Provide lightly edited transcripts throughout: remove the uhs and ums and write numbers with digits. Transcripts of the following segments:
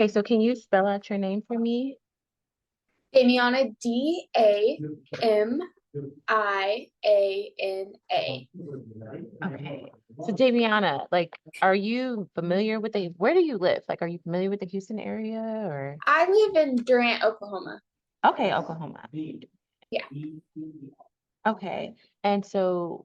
Okay, so can you spell out your name for me? Damiana, Damiana. Okay. So Daviana, like, are you familiar with where do you live? Like, are you familiar with the Houston area or? I live in Durant, Oklahoma. Okay, Oklahoma. Yeah. Okay. And so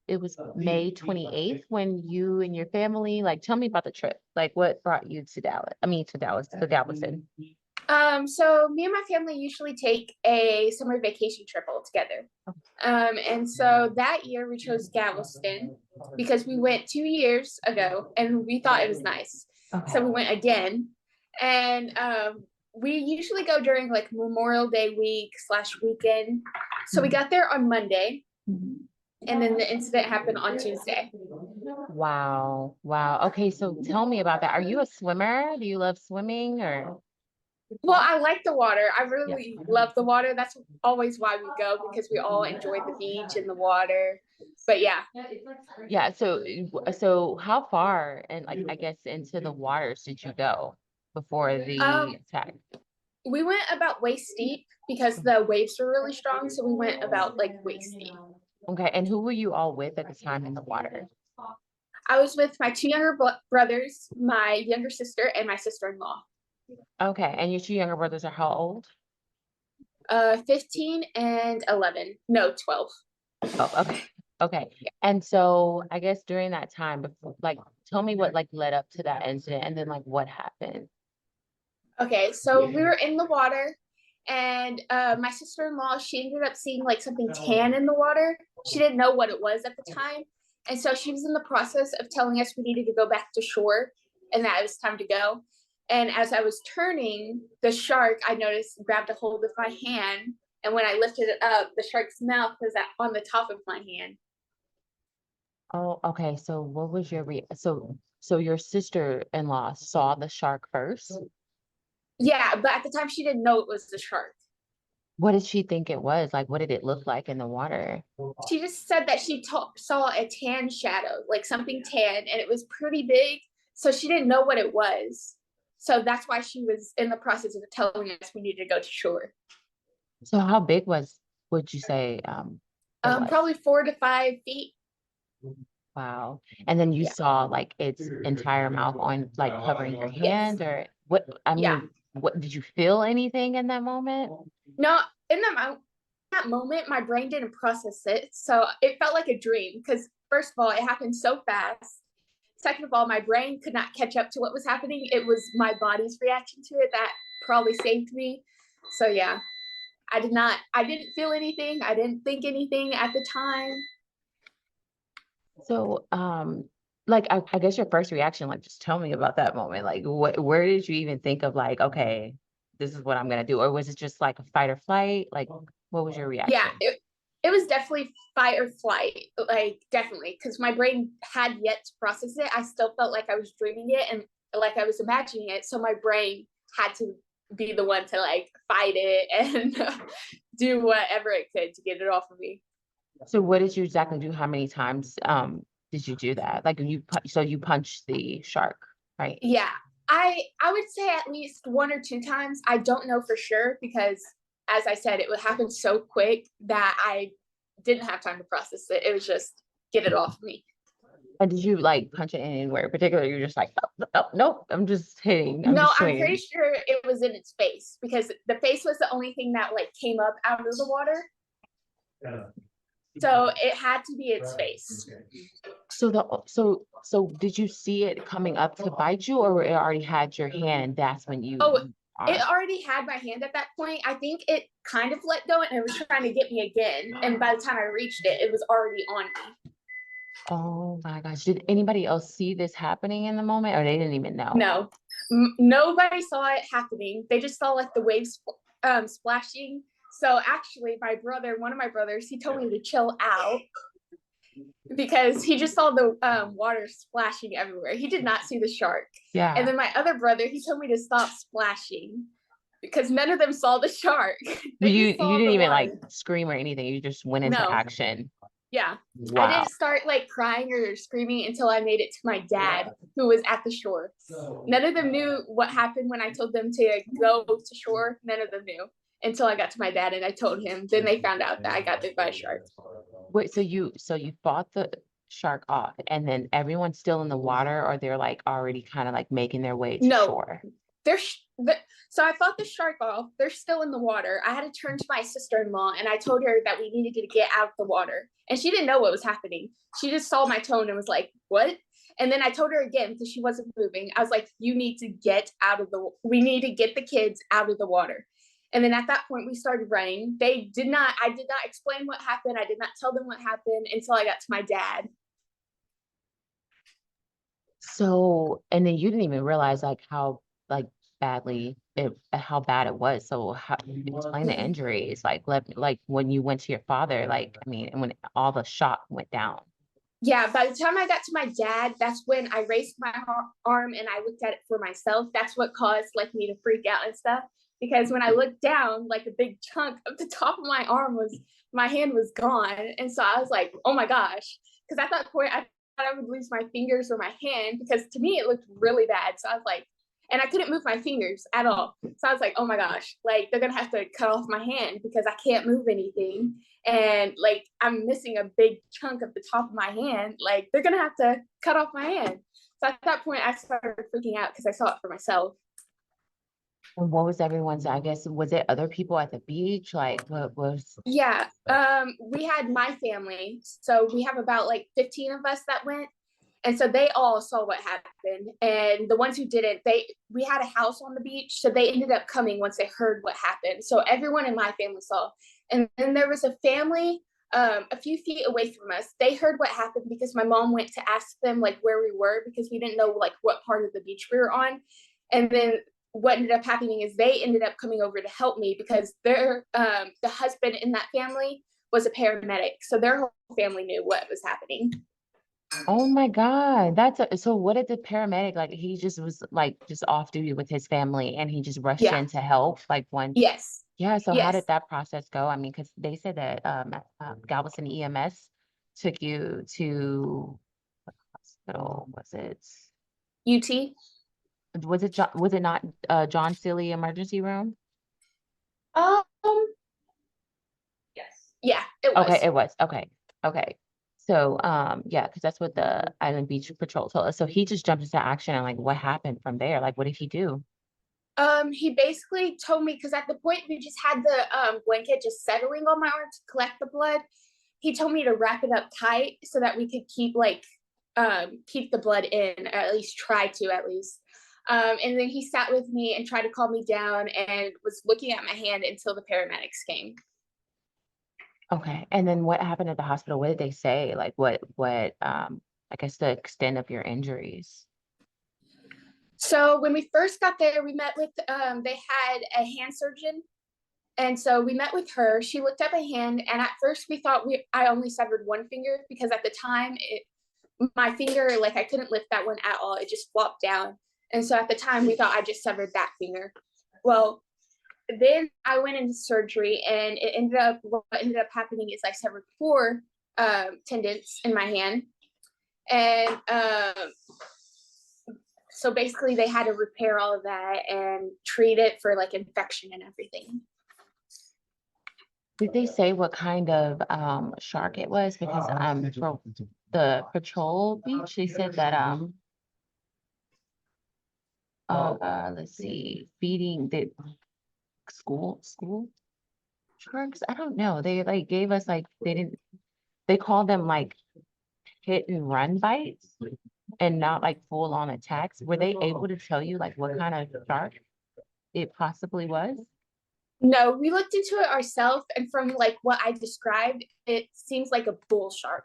it was May 28th when you and your family, like, tell me about the trip. Like, what brought you to Dallas? I mean, to Dallas, to Galveston. So me and my family usually take a summer vacation trip all together. And so that year we chose Galveston because we went 2 years ago and we thought it was nice. So we Okay. went again. And we usually go during like Memorial Day week slash weekend. So we got there on Monday, Mhm. and then the incident happened on Tuesday. Wow. Wow. Okay, so tell me about that. Are you a swimmer? Do you love swimming or? Well, I like the water. I Yeah. really love the water. That's always why we go because we all enjoy the beach and the water. But yeah, Yeah, so how far and like I guess into the waters did you go before the um, attack? we went about waist deep because the waves were really strong. So we went about like waist deep. Okay, and who were you all with at the time in the water? I was with my two younger brothers, my younger sister, and my sister-in-law. Okay, and your two younger brothers are how old? 15 and 11. No, 12. Oh, okay. Okay. And so I guess during that time before like tell me what like led up to that incident and then like what happened. Okay, so we were in the water, and my sister in law, she ended up seeing like something tan in the water. She didn't know what it was at the time. And so she was in the process of telling us we needed to go back to shore and that it was time to go. And as I was turning, the shark, I noticed, grabbed a hold of my hand. And when I lifted it up, the shark's mouth was on the top of my hand. Oh, okay. So what was your so your sister-in-law saw the shark first? Yeah, but at the time, she didn't know it was the shark. What did she think it was? Like what did it look like in the water? She just said that she saw a tan shadow, like something tan, and it was pretty big. So she didn't know what it was. So that's why she was in the process of telling us we needed to go to shore. So how big would you say it was? Probably 4 to 5 feet. Wow. And then you Yeah. saw like its entire mouth on like covering your Yes. hand or what I Yeah. mean, what did you feel anything in that moment? No, in that moment, my brain didn't process it. So it felt like a dream because, first of all, it happened so fast. Second of all, my brain could not catch up to what was happening. It was my body's reaction to it that probably saved me. So, yeah, I didn't feel anything. I didn't think anything at the time. So like I guess your first reaction, like just tell me about that moment. Like where did you even think of like, okay, this is what I'm gonna do? Or was it just like a fight or flight? Like what was your Yeah, reaction? it was definitely fight or flight, like definitely, because my brain had yet to process it. I still felt like I was dreaming it and like I was imagining it. So my brain had to be the one to like fight it and do whatever it could to get it off of me. So what did you exactly do? How many times did you do that? Like so you punched the shark, right? Yeah, I would say at least 1 or 2 times. I don't know for sure because, as I said, it would happen so quick that I didn't have time to process it. It was just get it off me. And did you like punch it anywhere in particular? You're just like, oh, oh, nope, I'm just hitting, I'm No, just I'm pretty swinging. sure it was in its face because the face was the only thing that like came up out of the water. So it had to be its face. So did you see it coming up to bite you, or it already had your hand? That's when Oh, you it are. already had my hand at that point. I think it kind of let go and it was trying to get me again. And by the time I reached it, it was already on me. Oh my gosh. Did anybody else see this happening in the moment, or they didn't even know? No, nobody saw it happening. They just saw like the waves splashing. So actually, one of my brothers, he told me to chill out because he just saw the water splashing everywhere. He did not see the shark. And Yeah. then my other brother, he told me to stop splashing because none of them saw the shark. You They just you saw didn't the even like water. scream or anything. You just went into No, action. Yeah. I Wow. didn't start like crying or screaming until I made it to my dad, who was at the shore. None of them knew what happened when I told them to go to shore. None of them knew until I got to my dad and I told him. Then they found out that I got bit by a shark. Wait, so you fought the shark off and then everyone's still in the water or they're like already kind of like making their way to No, shore? so I fought the shark off. They're still in the water. I had to turn to my sister-in-law and I told her that we needed to get out of the water. And she didn't know what was happening. She just saw my tone and was like, what? And then I told her again because she wasn't moving. I was like, we need to get the kids out of the water. And then at that point we started running. I did not explain what happened. I did not tell them what happened until I got to my dad. So, and then you didn't even realize like how like how bad it was. So how explain the injuries, like when you went to your father, like I mean, and when all the shock went down. Yeah, by the time I got to my dad, that's when I raised my arm and I looked at it for myself. That's what caused like me to freak out and stuff. Because when I looked down, like a big chunk of the top of my hand was gone. And so I was like, oh my gosh. Because at that point, I thought I would lose my fingers or my hand because to me, it looked really bad. So I was like, and I couldn't move my fingers at all. So I was like, oh my gosh, like they're going to have to cut off my hand because I can't move anything. And like I'm missing a big chunk of the top of my hand. Like they're going to have to cut off my hand. So at that point, I started freaking out because I saw it for myself. And what was everyone's, I guess, was it other people at the beach? Like what was, Yeah, we had my family. So we have about like 15 of us that went. And so they all saw what happened. And the ones who didn't, we had a house on the beach. So they ended up coming once they heard what happened. So everyone in my family saw. And then there was a family a few feet away from us. They heard what happened because my mom went to ask them like where we were because we didn't know like what part of the beach we were on. And then what ended up happening is they ended up coming over to help me because the husband in that family was a paramedic. So their whole family knew what was happening. oh my God, so what did the paramedic, like he just was like just off duty with his family and he just rushed Yeah. in to help like once. Yes. Yeah, so how did Yes. that process go? I mean, because they said that Galveston EMS took you to what hospital was it? UT. Was it not John Sealy emergency room? Um. Yes. Yeah, it Okay, was. it was. Okay. Okay. So yeah, because that's what the Island Beach Patrol told us. So he just jumped into action and like what happened from there? Like what did he do? He basically told me because at the point we just had the blanket just settling on my arm to collect the blood. He told me to wrap it up tight so that we could keep the blood in, or at least try to at least. And then he sat with me and tried to calm me down and was looking at my hand until the paramedics came. Okay. And then what happened at the hospital? What did they say? Like what I guess the extent of your injuries. So when we first got there, we met with they had a hand surgeon. And so we met with her. She looked at my hand, and at first we thought I only severed one finger because at the time my finger, like I couldn't lift that one at all. It just flopped down. And so at the time we thought I just severed that finger. Well, then I went into surgery, and what ended up happening is I severed four tendons in my hand, and so basically they had to repair all of that and treat it for like infection and everything. Did they say what kind of shark it was? Because for the patrol beach, they said that let's see, feeding the school sharks. I don't know. They like gave us like they called them like hit and run bites and not like full on attacks. Were they able to tell you like what kind of shark it possibly was? No, we looked into it ourselves, and from like what I described, it seems like a bull shark.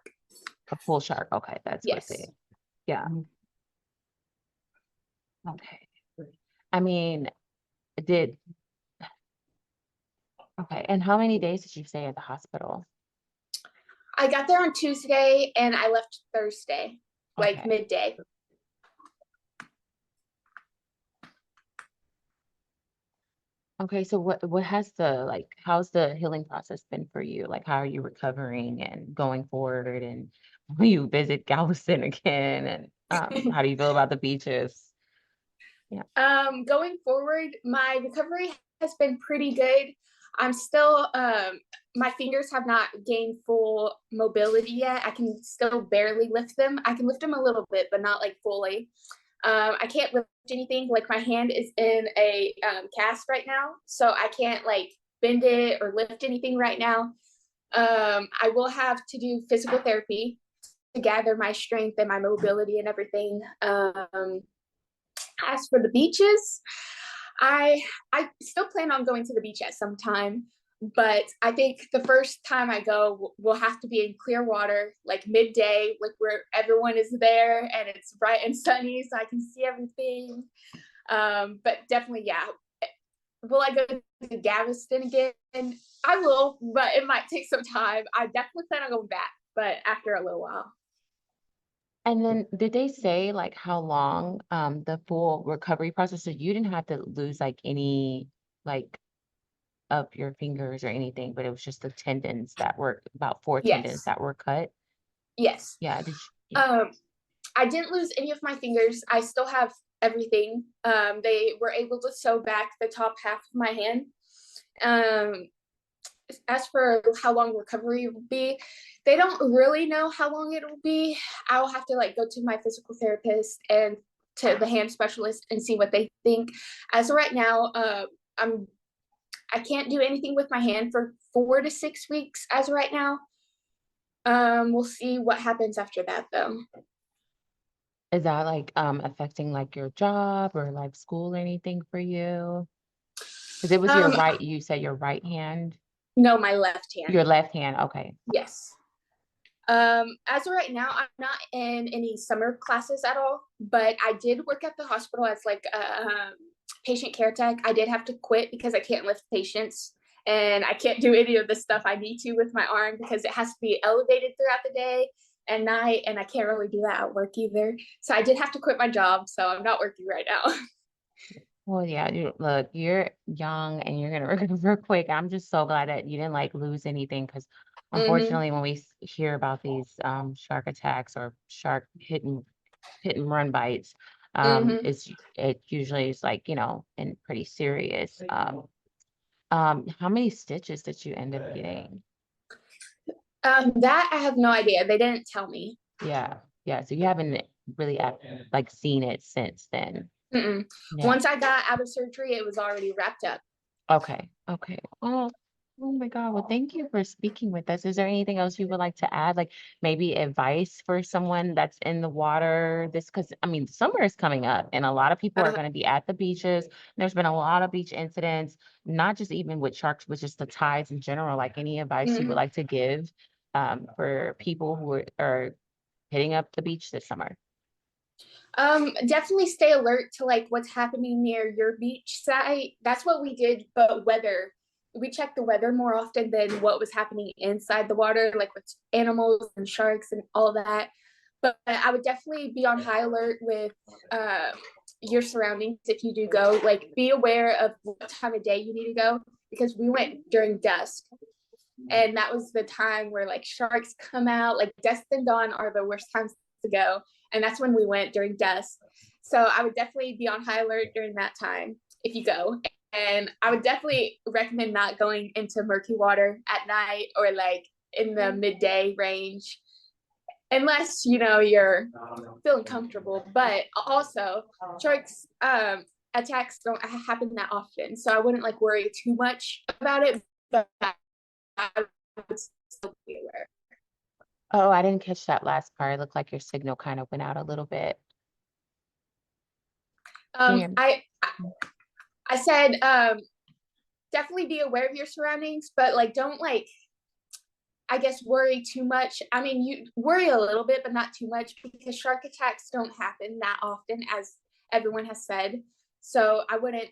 A full shark. Okay, that's what Yes. yeah. Okay. I mean, did okay. And how many days did you stay at the hospital? I got there on Tuesday and I left Thursday, like Okay. midday. Okay, so what has the like how's the healing process been for you? Like how are you recovering and going forward and will you visit Galveston again and how do you feel about the beaches? Yeah. Going forward, my recovery has been pretty good. I'm still, my fingers have not gained full mobility yet. I can still barely lift them. I can lift them a little bit, but not like fully. I can't lift anything. Like my hand is in a cast right now, so I can't like bend it or lift anything right now. I will have to do physical therapy to gather my strength and my mobility and everything. As for the beaches, I still plan on going to the beach at some time, but I think the first time I go will have to be in clear water, like midday, like where everyone is there and it's bright and sunny, so I can see everything. But definitely, yeah. Will I go to Galveston again? I will, but it might take some time. I definitely plan on going back, but after a little while. And then did they say like how long the full recovery process? So you didn't have to lose like any like of your fingers or anything, but it was just the tendons that were about four tendons Yes, that were cut. yes. Yeah, did you, Um, I didn't lose any of my fingers. I still have everything. They were able to sew back the top half of my hand. Um, as for how long recovery will be, they don't really know how long it will be. I'll have to like go to my physical therapist and to the hand specialist and see what they think. As of right now, I'm I can't do anything with my hand for 4 to 6 weeks as of right now. We'll see what happens after that though. is that like affecting like your job or like school or anything for you? Because it was your Um, right, you said your right hand, no, my left your hand. left hand. Okay. Yes. As of right now, I'm not in any summer classes at all, but I did work at the hospital as like a patient care tech. I did have to quit because I can't lift patients and I can't do any of the stuff I need to with my arm because it has to be elevated throughout the day and night, and I can't really do that at work either. So I did have to quit my job, so I'm not working right now. Well, yeah, look, you're young and you're gonna recover quick. I'm just so glad that you didn't like lose anything because Mm-hmm. unfortunately when we hear about these shark attacks or shark hit and run bites, Mm-hmm. it usually is like, and pretty serious. How many stitches did you end up getting? That I have no idea. They didn't tell me. Yeah, yeah. So you haven't really like seen it since then. Mm-mm. Yeah. Once I got out of surgery, it was already wrapped up. Okay. Okay. Oh my God. Well, thank you for speaking with us. Is there anything else you would like to add? Like maybe advice for someone that's in the water? Because I mean, summer is coming up and a lot of people are Uh, going to be at the beaches. There's been a lot of beach incidents, not just even with sharks, but just the tides in general. Like any advice you would mhm. like to give for people who are hitting up the beach this summer? Definitely stay alert to like what's happening near your beach site. That's what we did, but weather. We checked the weather more often than what was happening inside the water, like with animals and sharks and all that. But I would definitely be on high alert with uh, your surroundings if you do go. Like, be aware of what time of day you need to go because we went during dusk, and that was the time where like sharks come out. Like dusk and dawn are the worst times to go, and that's when we went during dusk. So I would definitely be on high alert during that time if you go. And I would definitely recommend not going into murky water at night or like in the midday range unless you're feeling comfortable. But also sharks attacks don't happen that often, so I wouldn't like worry too much about it, but I would still be aware. Oh, I didn't catch that last part. It looked like your signal kind of went out a little bit. Can you Um, hear me? I I said definitely be aware of your surroundings, but like don't like I guess worry too much. I mean, you worry a little bit, but not too much because shark attacks don't happen that often, as everyone has said. So I wouldn't.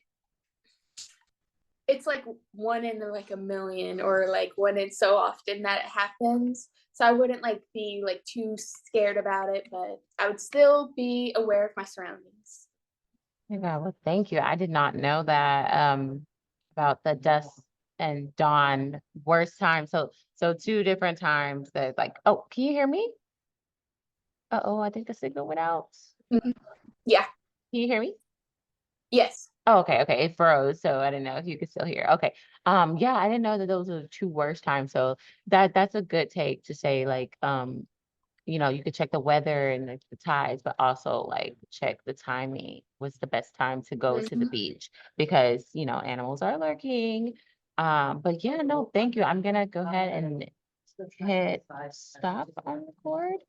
It's like one in like a million, or like one in so often that it happens. So I wouldn't like be like too scared about it, but I would still be aware of my surroundings. Yeah, well, thank you. I did not know that. about the dusk and dawn worst time. So two different times that like, oh, can you hear me? Uh-oh, I think the signal went out. Mhm. Yeah. Can you hear me? Yes. Oh, okay, it froze, so I didn't know if you could still hear. Okay. Yeah, I didn't know that those were the two worst times. So that's a good take to say like you could check the weather and like, the tides, but also like check the timing. What's the best time to go to the Mhm. beach because animals are lurking. But yeah, no, thank you. I'm gonna go ahead and hit stop on record.